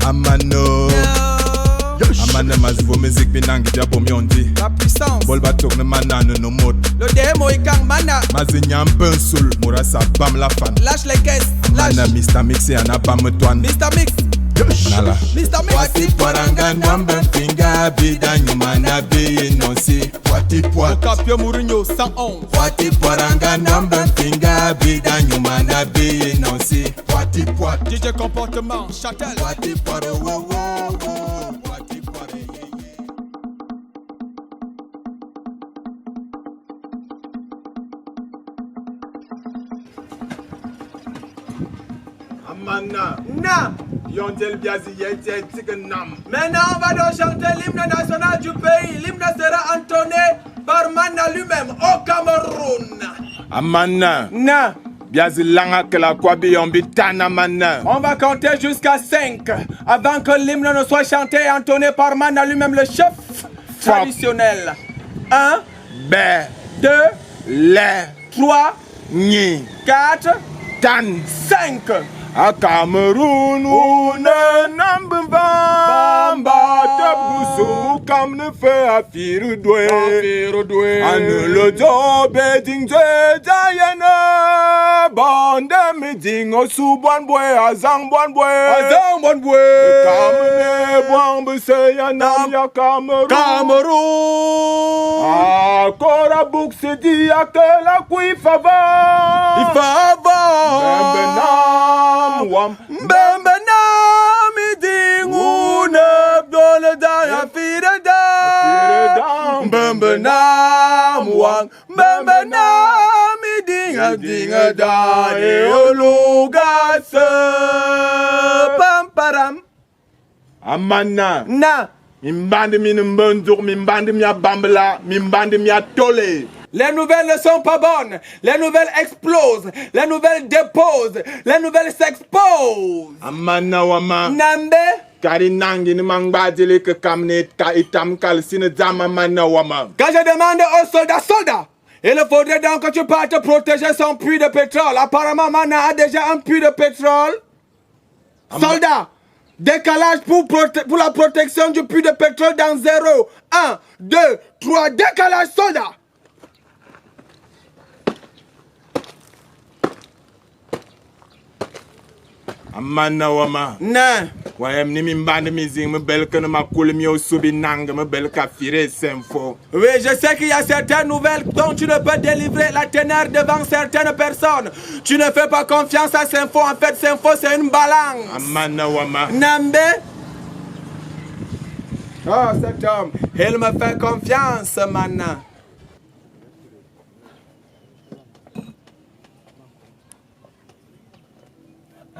Amano. Amane mazivo musique binangi diabo myondi. La puissance. Bol batok ne manane no mot. Le démo est kang mana. Mazinya sul Murasa bam la fan. Lâche les caisses. Lâche. Amana Mr Mix et anabam toan. Mr Mix. Nala. Mr Mix. Wati poranga nwambe finga bida nyumana be nonsi. Wati poa. Capio Mourinho 111. Wati poranga nwambe finga bida nyumana be nonsi. Wati poa. DJ comportement Châtel. Wati poro wo wo. Wati poro ye ye. Amana. Na. Yondel biazi yete tiganam. Maintenant, on va donc chanter l'hymne national du pays. L'hymne sera entonné par Mana lui-même au Cameroun. Amana. Na. Biazi langa que la kwabi yombi tana mana. On va compter jusqu'à 5 avant que l'hymne ne soit chanté et entonné par Mana lui-même, le chef traditionnel. 1, Be. 2, Le. 3, Ni. 4, Tan. 5. A Cameroun une nambamba. Bamba. Tabgusu kam ne fe afiru dwe. Ane le dobe ding dwe jayene. Bande me ding osu bon boy azang bon boy. Azang bon boy. Kamene bombe se ya nam ya Cameroun. Cameroun. Akora bouk se di ya ke la kui fava. Il faut avoir. Wam. Mbembe na midingune dole da ya fire da. Mbembe na mwang. Mbembe na midinga dinga da e oluga se. Pam param. Amana. Na. Mimbandi minumbendur, mimbandi mia bambela, mimbandi mia tole. Les nouvelles ne sont pas bonnes. Les nouvelles explosent. Les nouvelles déposent. Les nouvelles s'exposent. Amana wama. Nambe. Kari nangi ni mangbadile ke kamne ka itam kal sine zama mana wama. Quand je demande aux soldats, il faudrait donc que tu partes protéger son puits de pétrole. Apparemment, Mana a déjà un puits de pétrole. Soldats, décalage pour la protection du puits de pétrole dans 0, 1, 2, 3, décalage soldats. Amana wama. Non. Wayem ni mimbandi mizing me bel que ne ma koule mi subi nang me bel ka fire semfo. Oui, je sais qu'il y a certaines nouvelles dont tu ne peux délivrer la teneur devant certaines personnes. Tu ne fais pas confiance à Sinfo. En fait, Sinfo, c'est une balance. Amana wama. Nambe. Oh, cet homme, il me fait confiance, Mana.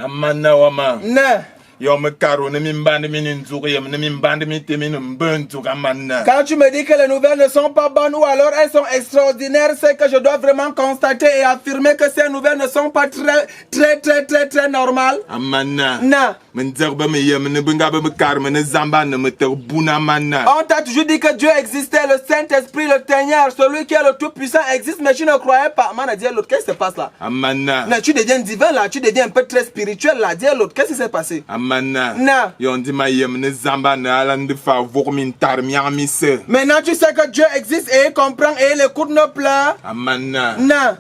Amana wama. Ne. Yo me karo ne mimbandi minin zuriyem ne mimbandi mi temine mbentu amana. Quand tu me dis que les nouvelles ne sont pas bonnes ou alors elles sont extraordinaires, c'est que je dois vraiment constater et affirmer que ces nouvelles ne sont pas très normales. Amana. Na. Menzerba me yem ne bengabe me karme ne zamba ne me terbuna mana. On t'a toujours dit que Dieu existait, le Saint-Esprit, le Seigneur, celui qui est le Tout-Puissant existe, mais tu ne croyais pas. Man a dit à l'autre, qu'est-ce qui se passe là? Amana. Non, tu deviens divin là, tu deviens un peu très spirituel là. Dis à l'autre, qu'est-ce qui s'est passé? Amana. Na. Yondi ma yem ne zamba ne alande fa vormin tarmiami se. Maintenant tu sais que Dieu existe et il comprend et il écoute nos pleurs. Amana. Na.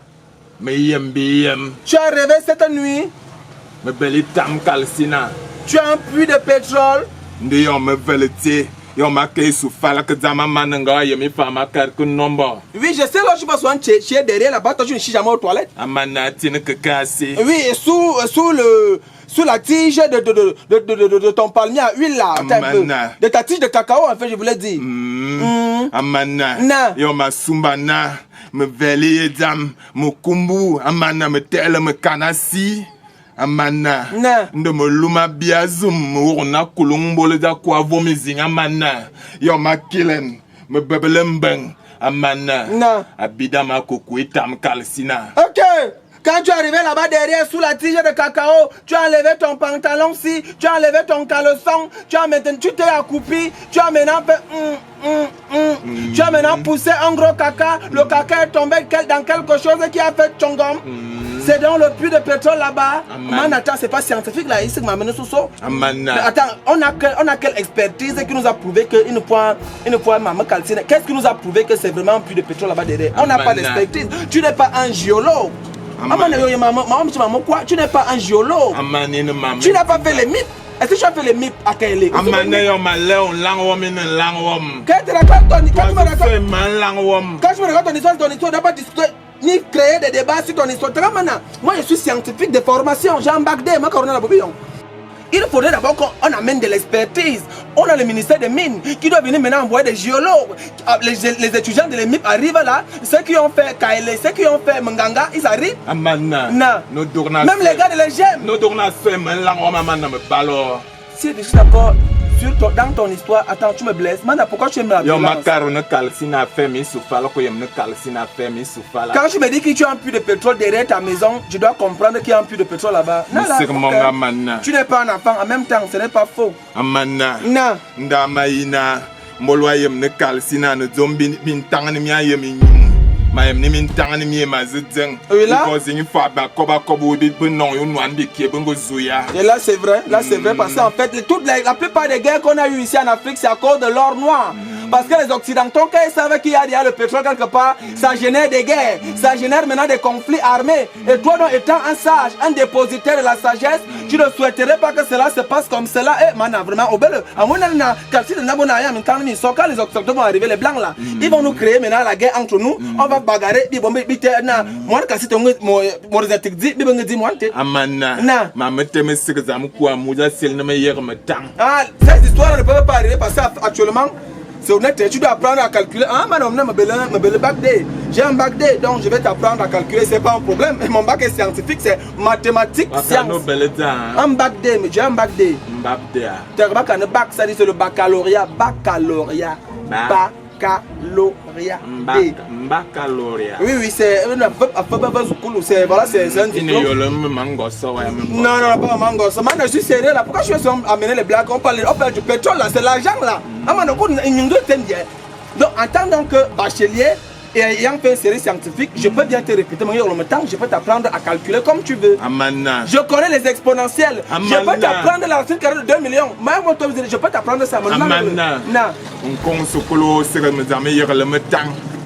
Me yem bi yem. Tu as rêvé cette nuit. Me beli tam kalsina. Tu as un puits de pétrole. Ndi yon me velete. Yon ma kei sou fala que zama mananga yemi fama karku nomba. Oui, je sais là, je passe un chier derrière là-bas, toi tu ne chies jamais aux toilettes. Amana tine que cassé. Oui, et sous la tige de ton palmier à huile là. De ta tige de cacao en fait, je voulais dire. Amana. Na. Yon ma sumbana. Me veli edam. Me kumbu. Amana me tele me kanasi. Amana. Na. Ndo me luma biazum. Urna kulumbole da kwa vomizing. Amana. Yon ma kilen. Me bebelembeng. Amana. Na. Abida ma koku itam kalsina. Ok. Quand tu es arrivé là-bas derrière sous la tige de cacao, tu as enlevé ton pantalon-ci, tu as enlevé ton caleçon, tu t'es accroupi, tu as maintenant fait tu as maintenant poussé un gros caca, le caca est tombé dans quelque chose qui a fait tchongom. C'est dans le puits de pétrole là-bas. Attends, c'est pas scientifique là, ici, m'a amené sous ça. Attends, on a quelle expertise qui nous a prouvé qu'une fois maman calcine, qu'est-ce qui nous a prouvé que c'est vraiment un puits de pétrole là-bas derrière? On n'a pas d'expertise. Tu n'es pas un géologue. Tu n'es pas un géologue. Tu n'as pas fait les MIP. Est-ce que tu as fait les MIP à Kaélé? Quand tu me racontes ton histoire, d'abord discuter ni créer des débats sur ton histoire. Moi je suis scientifique de formation, j'ai un bac D, moi Corona la Bobillon. Il faudrait d'abord qu'on amène de l'expertise. On a le ministère des Mines qui doit venir maintenant envoyer des géologues. Les étudiants de l'EMIP arrivent là. Ceux qui ont fait Kaélé, ceux qui ont fait Manganga, ils arrivent. Même les gars de l'EGM. Si tu es d'accord dans ton histoire, attends, tu me blesses. Maintenant, pourquoi tu aimes la violence? Quand tu me dis que tu as un puits de pétrole derrière ta maison, je dois comprendre qu'il y a un puits de pétrole là-bas. Non, tu n'es pas un enfant, en même temps, ce n'est pas faux. Et là c'est vrai, parce qu'en fait la plupart des guerres qu'on a eues ici en Afrique, c'est à cause de l'or noir. Parce que les Occidentaux, quand ils savaient qu'il y a le pétrole quelque part, ça génère des guerres, ça génère maintenant des conflits armés. Et toi, donc, étant un sage, un dépositaire de la sagesse, tu ne souhaiterais pas que cela se passe comme cela. Et maintenant, vraiment, au bel, quand les Occidentaux vont arriver, les Blancs là, ils vont nous créer maintenant la guerre entre nous, on va bagarrer, cette histoire ne peut pas arriver parce qu'actuellement, c'est honnête, tu dois apprendre à calculer. Ah, madame, bac D. J'ai un bac D, donc je vais t'apprendre à calculer, c'est pas un problème. Mon bac est scientifique, c'est mathématiques, sciences. Un bac D, mais j'ai un bac D. Tu as remarqué un bac, ça dit c'est le baccalauréat. Baccalauréat. Oui, c'est voilà, c'est un diplôme. Non, pas un mango. Je suis sérieux là. Pourquoi je suis amener les blagues? On parle du pétrole là, c'est l'argent là. Donc, en tant que bachelier et ayant fait une série scientifique, je peux bien te répéter, mais en même temps, je peux t'apprendre à calculer comme tu veux. Je connais les exponentiels. Je peux t'apprendre la racine carrée de 2 millions. Je peux t'apprendre ça.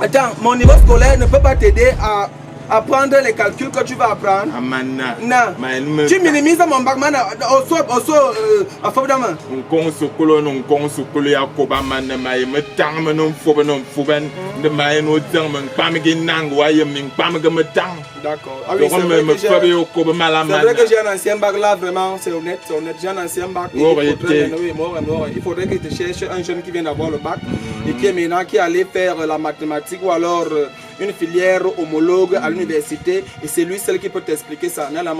Attends, mon niveau scolaire ne peut pas t'aider à apprendre les calculs que tu vas apprendre. Tu minimises mon bac, man. D'accord. Ah oui, c'est vrai que j'ai un ancien bac là, vraiment, c'est honnête. J'ai un ancien bac. Il faudrait que tu cherches un jeune qui vient d'avoir le bac et qui est maintenant qui allait faire la mathématique ou alors une filière homologue à l'université, et c'est lui seul qui peut t'expliquer ça. Non, le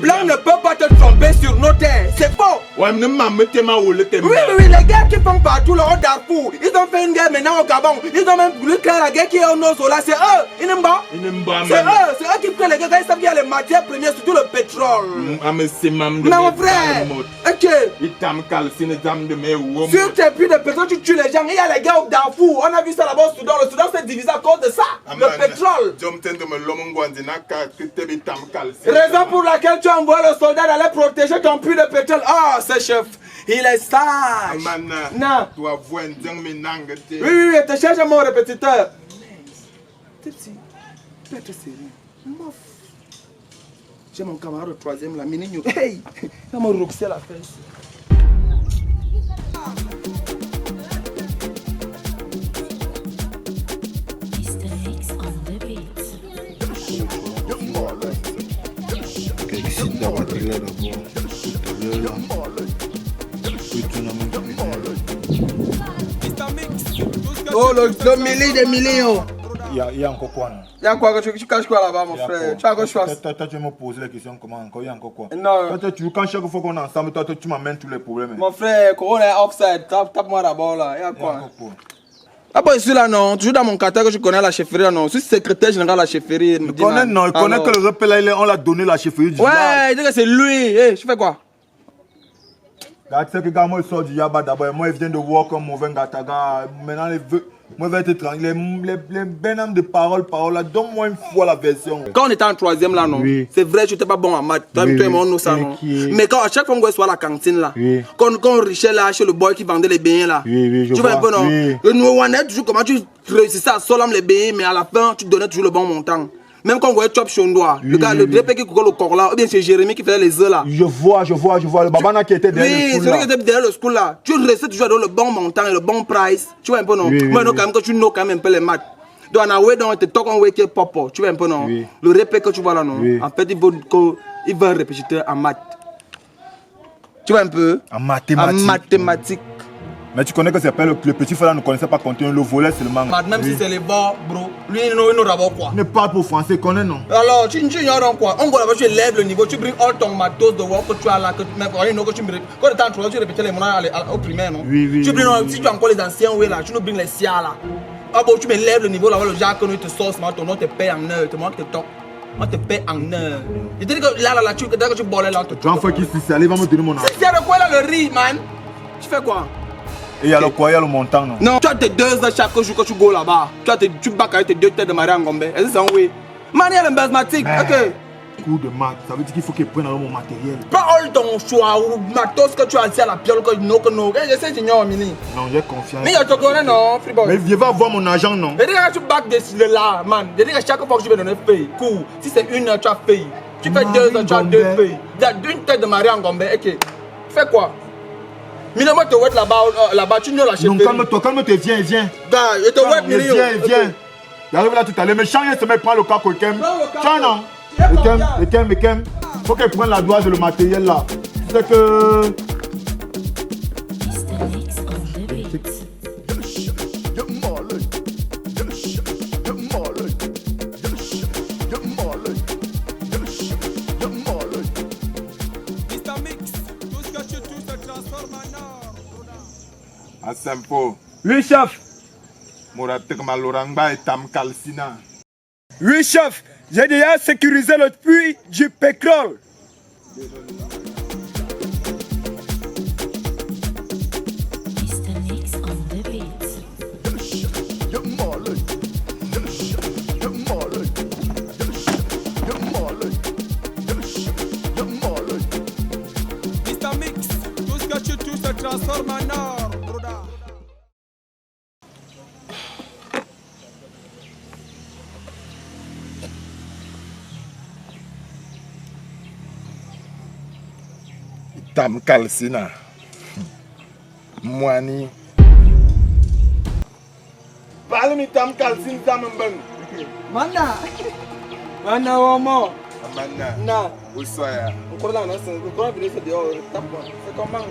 blanc ne peut pas te tromper sur nos terres, c'est faux. Oui, les guerres qui font partout, le Darfour, ils ont fait une guerre maintenant au Gabon, ils ont même voulu créer la guerre qui est au nord, là, c'est eux, c'est eux qui créent les guerres, ils savent qu'il y a les matières premières, surtout le pétrole. Mais mon frère, ok. Sur tes puits de pétrole, tu tues les gens. Il y a les gars au Darfour. On a vu ça là-bas au Soudan. Le Soudan s'est divisé à cause de ça. Le pétrole. Raison pour laquelle tu envoies le soldat d'aller protéger ton puits de pétrole. Ah, ce chef, il est sage. Non. Oui, te cherche mon répétiteur. Petit, peut-être sérieux. J'ai mon camarade au troisième, la mini-new. Hey, il m'a roxé la fesse. Oh, le millier des millions. Il y a encore quoi? Il y a quoi que tu caches quoi là-bas, mon frère? Tu as quoi choix? Toi, tu me poses la question comment encore? Il y a encore quoi? Non. Toi, quand chaque fois qu'on est ensemble, toi, tu m'amènes tous les problèmes. Mon frère, Corona est offside. Tape-moi d'abord là. Il y a quoi? Ah bon, ici là, non. Toujours dans mon quartier que je connais la chefferie, non. Je suis secrétaire général de la chefferie. Il connaît, non. Il connaît que le repère là, on l'a donné la chefferie du village. Ouais, il dit que c'est lui. Hey, je fais quoi? Regarde, c'est que quand moi, je sors du Yaba d'abord, moi, je viens de voir comme mauvais gataga. Maintenant, moi, je vais être tranquille. Les benhams de parole, là, donne-moi une fois la version. Quand on était en troisième là, non, c'est vrai, je n'étais pas bon en maths. Toi et moi, nous, ça, non. Mais quand à chaque fois qu'on soit à la cantine là, quand on richait là, chez le boy qui vendait les beignets là, tu vois un peu, non? Nous, on est toujours comment tu réussissais à solam les beignets, mais à la fin, tu donnais toujours le bon montant. Même quand on voyait Chop Chondoa, le gars, le drépé qui couvrait le corps là, ou bien c'est Jérémy qui faisait les œufs là. Je vois, le babana qui était derrière le school. Oui, celui qui était derrière le school là. Tu restais toujours dans le bon montant et le bon price. Tu vois un peu, non? Moi, quand même, que tu know quand même un peu les maths. Donc, on a ouais, donc, tu te toques en ouais qui est pop. Tu vois un peu, non? Le répé que tu vois là, non? En fait, il veut répéter en maths. Tu vois un peu? En mathématiques. En mathématiques. Mais tu connais que c'est pas le petit frère ne connaissait pas compter, le volet seulement. Même si c'est les bords, bro, lui il n'aura pas quoi. Ne parle pas français, connais non? Alors, tu ignores quoi? On va là-bas, tu élèves le niveau, tu bringes all ton matos de work que tu as là, que même quand tu me quand tu es en tu répètes les mots au primaire, non? Oui. Tu bringes, si tu as encore les anciens, oui, là, tu nous bringes les sias là. Ah bon, tu m'élèves le niveau là, le genre que nous te sauce, ton nom te paye en heure, moi te toque. On te paye en heure. Je te dis que là, tu bolais là. Tu en fais qui s'y allez, va me donner mon argent. C'est de quoi là le riz, man? Tu fais quoi? Et alors quoi, il y a le montant, non? Non, tu as tes 2 heures chaque jour que tu go là-bas. Tu bats avec tes 2 têtes de Marie Ngombe. Est-ce que c'est un oui? Manière le basmatique, ok. Coup de maths, ça veut dire qu'il faut qu'il prenne mon matériel. Pas all ton choix ou matos que tu as ici à la piole que non. Je sais que tu n'as mini. Non, j'ai confiance. Mais je te connais, non, Freeboy. Mais viens va voir mon argent, non? Je dis que tu back de là, man. Je dis que chaque fois que tu veux donner paye, cool. Si c'est 1 heure, tu as payé. Tu fais 2 heures, tu as 2 payes. Il y a une tête de Marie Ngombe, ok. Tu fais quoi? Mais moi, te wet là-bas, tu ne l'achètes pas. Non, calme-toi, viens. Je te wet, Miri. Viens. J'arrive là tout à l'heure, mais Chang se met prendre le cas Kokem. Chang, non? Ekem. Faut qu'elle prenne la douane de le matériel là. C'est que. Asempo. Oui, chef. Mouratek Malorangba et Tam Kalsina. Oui, chef. J'ai déjà sécurisé le puits du pétrole. Mr. Mix, tout ce que tu touches se transforme en or, broda. Tam Kalsina. Mwani. Parle mi Tam Kalsina Tam Mbeng. Mana Womo. Amanda. Na. Usoya. Encore là, on va venir se dehors. C'est comment?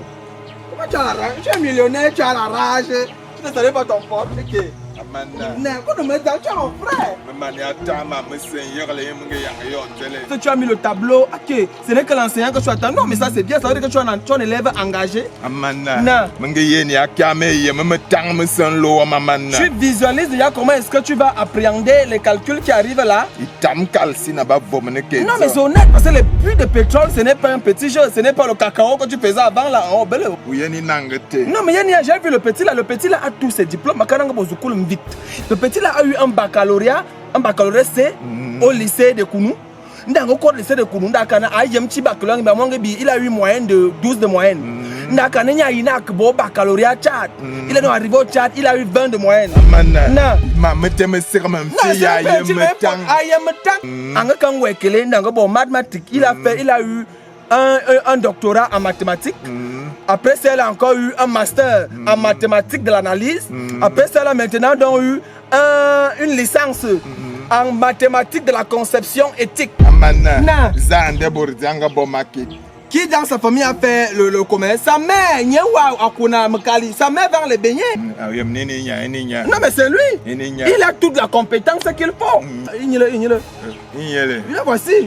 Comment tu as la rage? Tu es millionnaire, tu as la rage. Tu ne savais pas ton pote, ok? Amanda. Non, quand on me dit, tu as mon frère. Mani atama monsieur yerle yemge yang yon tele. Tu as mis le tableau, ok, ce n'est que l'enseignant que tu attends. Non, mais ça c'est bien, ça veut dire que tu es un élève engagé. Amanda. Non. Menge yeni akame yeme tang monsieur lo amanda. Tu visualises déjà comment est-ce que tu vas appréhender les calculs qui arrivent là. Tam Kalsina ba bomene ke. Non, mais c'est honnête parce que les puits de pétrole, ce n'est pas un petit jeu, ce n'est pas le cacao que tu faisais avant là. Oh, belle. Uyeni nangete. Non, mais j'ai vu le petit là a tous ses diplômes. Le petit là a eu un baccalauréat C au lycée de Kounou. Il a eu moyenne de 12 de moyenne. Il baccalauréat Tchad. Il est arrivé au Tchad, il a eu 20 de moyenne. Il a eu un doctorat en mathématiques. Après ça, elle a encore eu un master en mathématiques de l'analyse. Après ça, elle a maintenant donc eu une licence en mathématiques de la conception éthique. Qui dans sa famille a fait le commerce? Sa mère, sa mère vend les beignets. Non mais c'est lui. Il a toute la compétence qu'il faut. Il voici.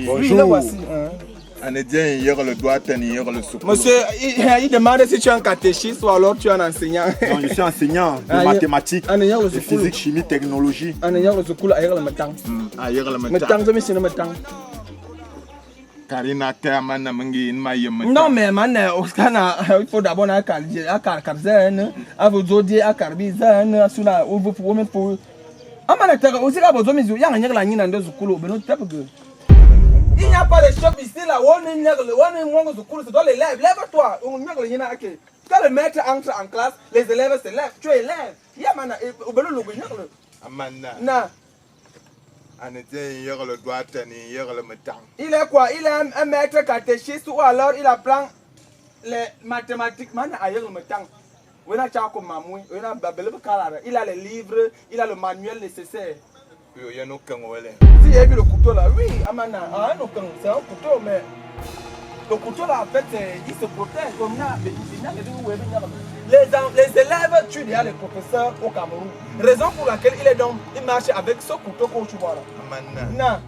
Bonjour. On est bien hier le doigt tenir le souffle. Monsieur, il demande si tu es un catéchiste ou alors tu es un enseignant. Non, je suis enseignant de mathématiques, de de physique, chimie, technologie. Hier le matin. Karina Termana Mangi in Mayem. Non, mais man, il faut d'abord à Karzan, à vos odier, à Carbizan, à Sula, ou vous pouvez pour. Ah, man, aussi là, vos hommes, il y a un yain dans ce couloir, mais non, tape que. Il n'y a pas de shop ici, là, on est le couloir, c'est toi l'élève, lève-toi, on y a qui. Quand le maître entre en classe, les élèves se lèvent, tu es élève. Il y a man, au bel le Amanda. Na. On est bien hier le doigt tenir le matin. Il est quoi? Il est un maître catéchiste ou alors il apprend les mathématiques. Man, ailleurs le matin. Il a les livres, il a le manuel nécessaire. Il y a nos cangolais. Si il y a vu le couteau là, oui, Amana, c'est un couteau, mais le couteau là, en fait, il se protège comme ça. Les élèves tuent déjà les professeurs au Cameroun. Raison pour laquelle il marche avec ce couteau qu'on voit là. Amanda.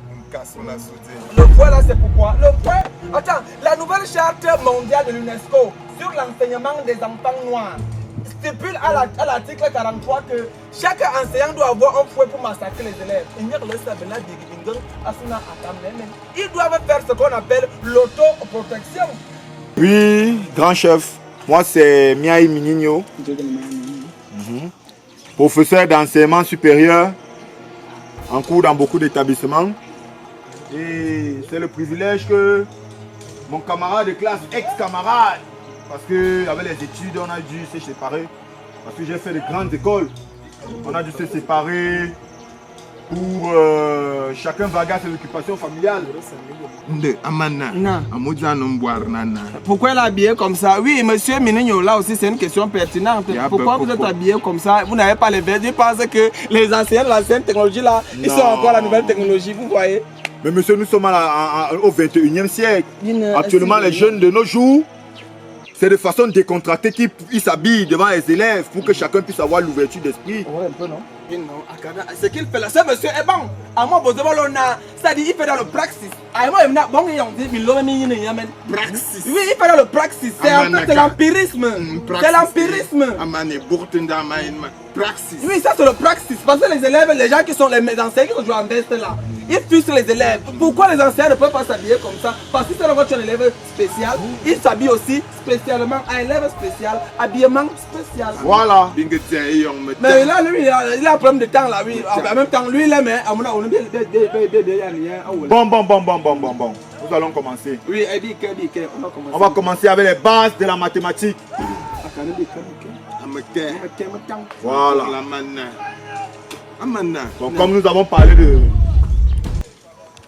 Le poids là, c'est pourquoi? Le poids. Attends, la nouvelle charte mondiale de l'UNESCO sur l'enseignement des enfants noirs stipule à l'article 43 que chaque enseignant doit avoir un fouet pour massacrer les élèves. Ils doivent faire ce qu'on appelle l'autoprotection. Oui, grand chef, moi c'est Miaï Mininho, professeur d'enseignement supérieur en cours dans beaucoup d'établissements. Et c'est le privilège que mon camarade de classe, ex-camarade, parce qu'avec les études, on a dû se séparer. Parce que j'ai fait de grandes écoles. On a dû se séparer pour chacun vaguer ses occupations familiales. Pourquoi il est habillé comme ça? Oui, monsieur Mininho, là aussi c'est une question pertinente. Pourquoi vous êtes habillé comme ça? Vous n'avez pas les verres. Je pense que les anciens de l'ancienne technologie là, ils sont encore à la nouvelle technologie, vous voyez? Mais monsieur, nous sommes au 21e siècle. Actuellement, les jeunes de nos jours, c'est de façon décontractée qu'ils s'habillent devant les élèves pour que chacun puisse avoir l'ouverture d'esprit. Ouais, un peu, non? Ce qu'il fait là, ce monsieur est bon. À moi, c'est-à-dire il fait dans le praxis. À moi, il bon, praxis. Oui, il fait dans le praxis. C'est l'empirisme. C'est l'empirisme. Oui, ça c'est le praxis. Parce que les élèves, les gens qui sont les enseignants qui sont en veste là, ils fussent les élèves. Pourquoi les enseignants ne peuvent pas s'habiller comme ça? Parce que c'est un élève spécial, ils s'habillent aussi spécialement. Un élève spécial, habillement spécial. Voilà. Mais là, lui, il a un problème de temps là, oui. En même temps, lui, il est, mais on a bien. Bon. Nous allons commencer. Oui, on va commencer avec les bases de la mathématique. Voilà. Donc, comme nous avons parlé de...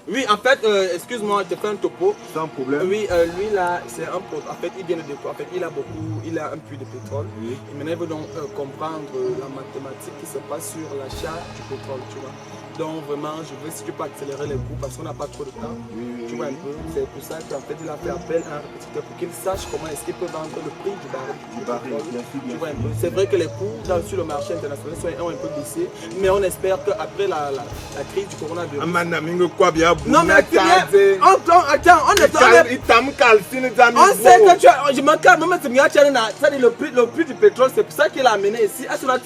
Oui, en fait, excuse-moi, je te fais un topo. Sans problème. Oui, lui là, c'est un pote. En fait, il vient de déco. En fait, il a un puits de pétrole. Oui. Et maintenant, il veut donc comprendre la mathématique qui se passe sur l'achat du pétrole, tu vois. Donc, vraiment, je veux, si tu peux accélérer les coûts parce qu'on n'a pas trop de temps. Oui, tu vois un peu. C'est pour ça qu'en fait, il a fait appel à un répétiteur pour qu'il sache comment est-ce qu'il peut vendre le prix du baril. Tu vois un peu. C'est vrai que les coûts sur le marché international ont un peu baissé, mais on espère qu'après la crise du coronavirus. Non mais attends, on sait que tu as... Je me calme, c'est le prix du pétrole, c'est pour ça qu'il a amené ici. À ce moment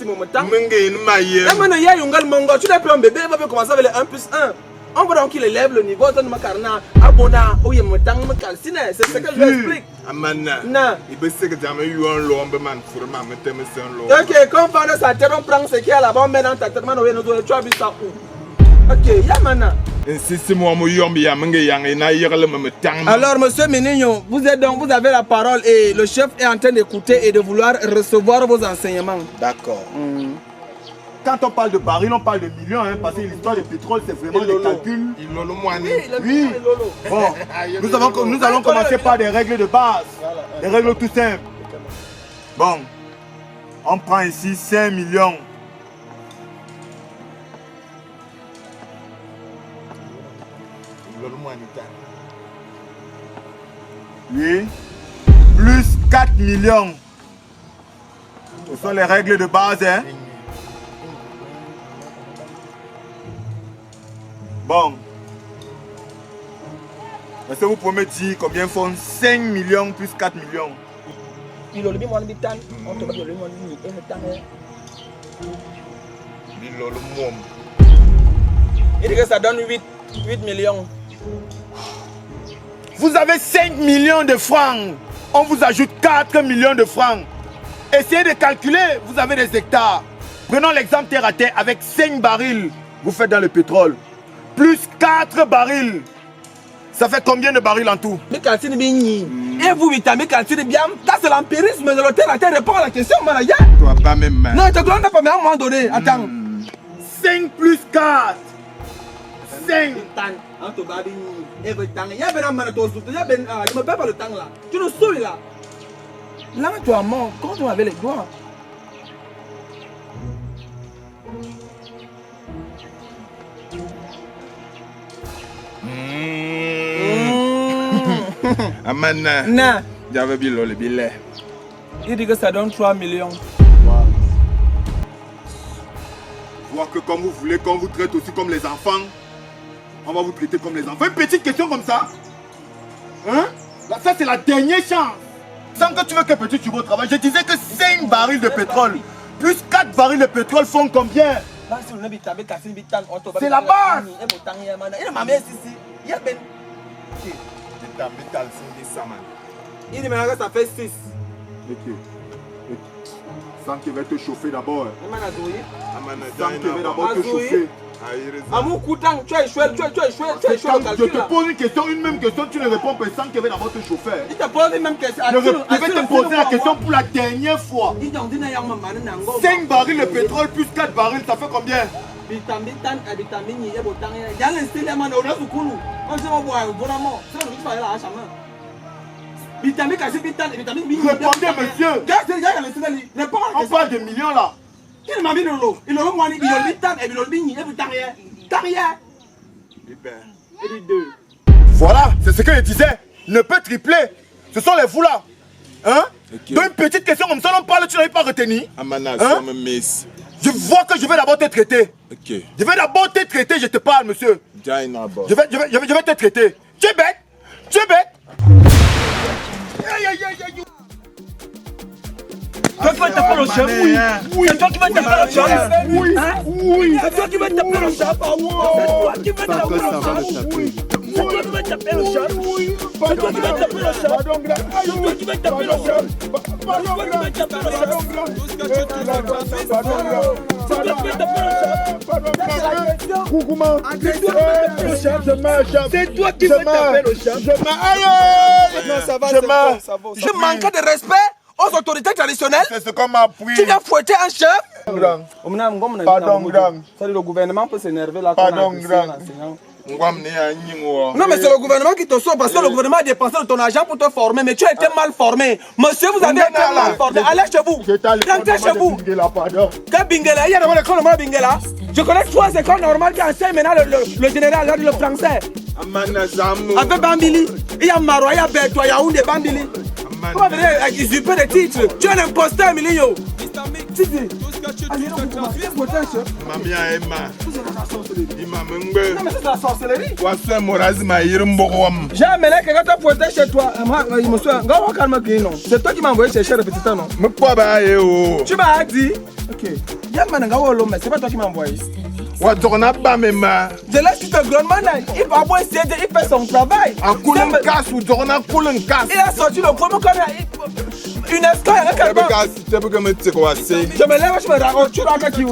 tu n'as plus un bébé, il va commencer avec les 1 plus 1. On voit donc qu'il élève le niveau de ma carna. Abona, où il me tang me calcine. C'est ce que je lui explique. Ok, quand on parle de sa tête, on prend ce qu'il y a là-bas, on met dans ta tête, tu as vu ça où? Ok, Yamana. Alors, monsieur Mininho, vous avez la parole et le chef est en train d'écouter et de vouloir recevoir vos enseignements. D'accord. Quand on parle de baril, on parle de millions, hein, parce que l'histoire du pétrole, c'est vraiment des calculs. Oui. Bon, nous allons commencer par des règles de base, des règles tout simples. Bon, on prend ici 5 millions. Oui. Plus 4 millions. Ce sont les règles de base, hein. Bon. Est-ce que vous pouvez me dire combien font 5 millions plus 4 millions? Bilolo bi mon bitan, on te va bilolo mon ni et le temps. Bilolo mom. Il dit que ça donne 8 millions. Vous avez 5 millions de francs. On vous ajoute 4 millions de francs. Essayez de calculer, vous avez des hectares. Prenons l'exemple terre à terre avec 5 barils. Vous faites dans le pétrole. Plus 4 barils. Ça fait combien de barils en tout? Mais quand c'est et vous, mais quand c'est bien, ça c'est l'empirisme de la terre répond à la question, Malaya. Toi pas même. Non, je te demande pas, mais à un moment donné, attends. 5 plus 4. 5. Il y a un marathon, il y a je me perds pas le temps là. Tu nous sauves là. Là, tu es mort. Comment tu avais les doigts? Amana. Non. J'avais bilolo billet. Il dit que ça donne 3 millions. Voir que comme vous voulez, qu'on vous traite aussi comme les enfants, on va vous traiter comme les enfants. Une petite question comme ça. Hein? Là, ça, c'est la dernière chance. Sans que tu veux que petit tu vas au travail. Je disais que 5 barils de pétrole plus 4 barils de pétrole font combien? C'est la base. Il dit maintenant que ça fait 6. Ok. Sans qu'il va te chauffer d'abord. Sans qu'il va d'abord te chauffer. À mon coup de temps, tu as échoué le calcul. Je te pose une question, une même question, tu ne réponds pas sans qu'il va d'abord te chauffer. Il te pose une même question. Je vais te poser la question pour la dernière fois. 5 barils de pétrole plus 4 barils, ça fait combien? Répondez, monsieur. On parle de millions là. Voilà, c'est ce que je disais. Ne peut tripler. Ce sont les fous là. Hein? Okay. Donc une petite question comme ça, on parle, tu n'avais pas retenu. Amana, Hein? Je vois que je vais d'abord te traiter. Ok. Je vais d'abord te traiter, je te parle, monsieur. Je vais te traiter. Tu es bête. Tu es bête. Aïe, aïe, aïe, aïe. Toi qui vas taper le chef, oui. C'est toi qui vas taper le chef. Oui. Oui. C'est toi qui vas taper le chef. C'est toi qui vas taper le chef. C'est toi qui vas taper le chef. C'est toi qui vas taper le chef. C'est toi qui vas taper le chef. C'est toi qui vas taper le chef. C'est toi qui vas taper le chef. Koukouma. C'est toi qui vas taper le chef. Je meurs. Aïe. Non, ça va, Je meurs. Je manque de respect aux autorités traditionnelles. C'est ce qu'on m'a appris. Tu viens fouetter un chef. Pardon, grand. Le gouvernement peut s'énerver là. Pardon, grand. Non, mais c'est le gouvernement qui te sauve parce que le gouvernement a dépensé de ton argent pour te former, mais tu as été mal formé. Monsieur, vous avez été mal formé. Allez chez vous. Rentrez chez vous. Quel Bingela? Il y a d'abord l'école normale Bingela. Je connais 3 écoles normales qui enseignent maintenant le général, le français. Avec Bambili. Il y a Marois, il y a Bertois, il y a Oundé Bambili. Comment venir usurper des titres? Tu es un imposteur, Milio. Titi. Mamia Emma. Non, mais c'est la sorcellerie. J'ai amené quelqu'un te fouetter chez toi. C'est toi qui m'as envoyé chercher le petit temps, non? Tu m'as dit. Ok. C'est pas toi qui m'as envoyé. Je laisse tout le grand man. Il va avoir essayé de faire son travail. Il a sorti le premier qu'on une escale avec quelqu'un. Je me lève, je me raconte. Tu racontes qui